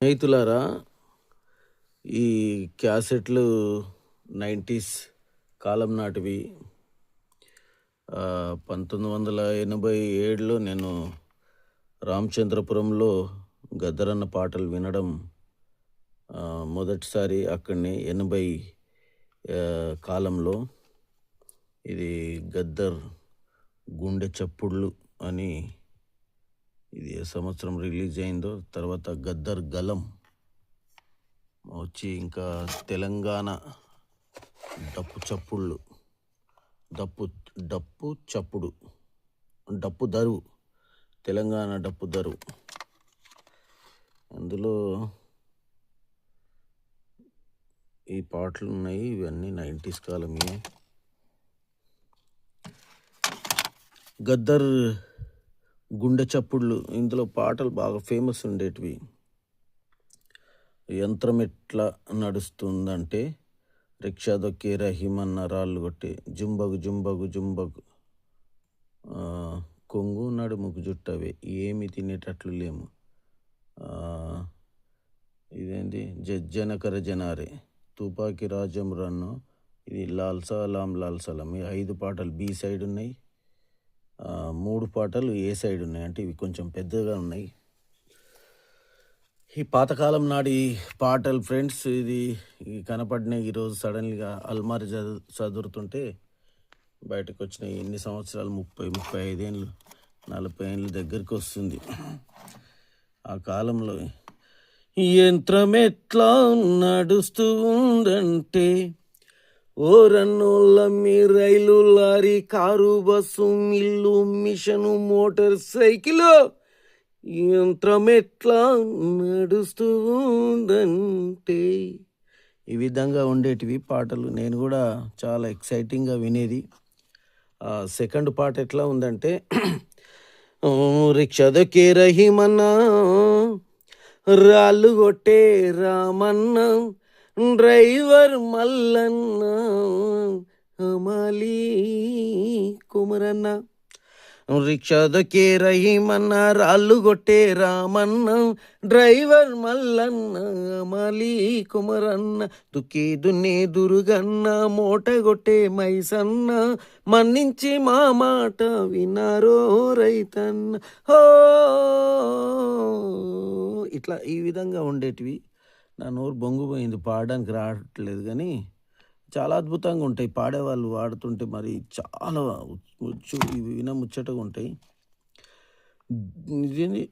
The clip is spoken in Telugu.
స్నేహితులారా, ఈ క్యాసెట్లు 90s కాలం నాటివి. 1987లో నేను రామచంద్రపురంలో గద్దరన్న పాటలు వినడం మొదటిసారి అక్కడనే 80 కాలంలో. ఇది గద్దర్ గుండె చప్పుళ్ళు అని ఇది ఏ సంవత్సరం రిలీజ్ అయిందో. తర్వాత గద్దర్ గలం వచ్చి, ఇంకా తెలంగాణ డప్పు చప్పుళ్ళు, డప్పు చప్పుడు, డప్పు దరువు, తెలంగాణ డప్పు దరువు. అందులో ఈ పాటలు ఉన్నాయి. ఇవన్నీ 90s కాలమే. గద్దర్ గుండె చప్పుళ్ళు, ఇందులో పాటలు బాగా ఫేమస్ ఉండేటివి. యంత్రం ఎట్లా నడుస్తుందంటే, రిక్షా దొక్కే రహీమన్న రాళ్ళు కొట్టే, జుంబగు జుంబగు జుంబగు, కొంగు నడుముకు జుట్టవే, ఏమి తినేటట్లు లేము, ఇదేంటి జనకర జనారే, తుపాకి రాజం రన్ను, ఇది లాల్ సలాం లాల్ సలాం. ఈ 5 పాటలు బి సైడ్ ఉన్నాయి, 3 పాటలు ఏ సైడ్ ఉన్నాయి. అంటే ఇవి కొంచెం పెద్దగా ఉన్నాయి. ఈ పాతకాలం నాటి పాటలు ఫ్రెండ్స్. ఇది కనపడినాయి ఈరోజు సడన్గా అల్మారి చదువుతుంటే బయటకు వచ్చినాయి. ఎన్ని సంవత్సరాలు, 30-35 ఏళ్ళు, 40 ఏళ్ళు దగ్గరికి వస్తుంది. ఆ కాలంలో యంత్రం ఎట్లా నడుస్తూ ఉందంటే, ఓ రన్నోళ్ళమ్మి rail, lorry, car, bus, mill, మిషను, మోటార్ సైకిల్, యంత్రం ఎట్లా నడుస్తూ ఉందంటే. ఈ విధంగా ఉండేటివి పాటలు. నేను కూడా చాలా ఎక్సైటింగ్గా వినేది. సెకండ్ పాట ఎట్లా ఉందంటే, రిక్షా దొక్కే రహీమన్నా, రాళ్ళు కొట్టే రామన్న, డ్రైవర్ మల్లన్న, హమాలీ కుమరన్న. రిక్షా దొక్కే రహీమన్న, రాళ్ళు కొట్టే రామన్న, డ్రైవర్ మల్లన్న, హమాలీ కుమరన్న, దుక్కి దున్నే దురుగన్న, మోట కొట్టే మైసన్న, మన్నించి మా మాట వినారో రైతన్న. హో, ఇట్లా ఈ విధంగా ఉండేటివి. నా నోరు బొంగుపోయింది, పాడడానికి రావట్లేదు. కానీ చాలా అద్భుతంగా ఉంటాయి. పాడేవాళ్ళు వాడుతుంటే మరి చాలా ఇవి వినముచ్చటగా ఉంటాయి. ఇదేంటి,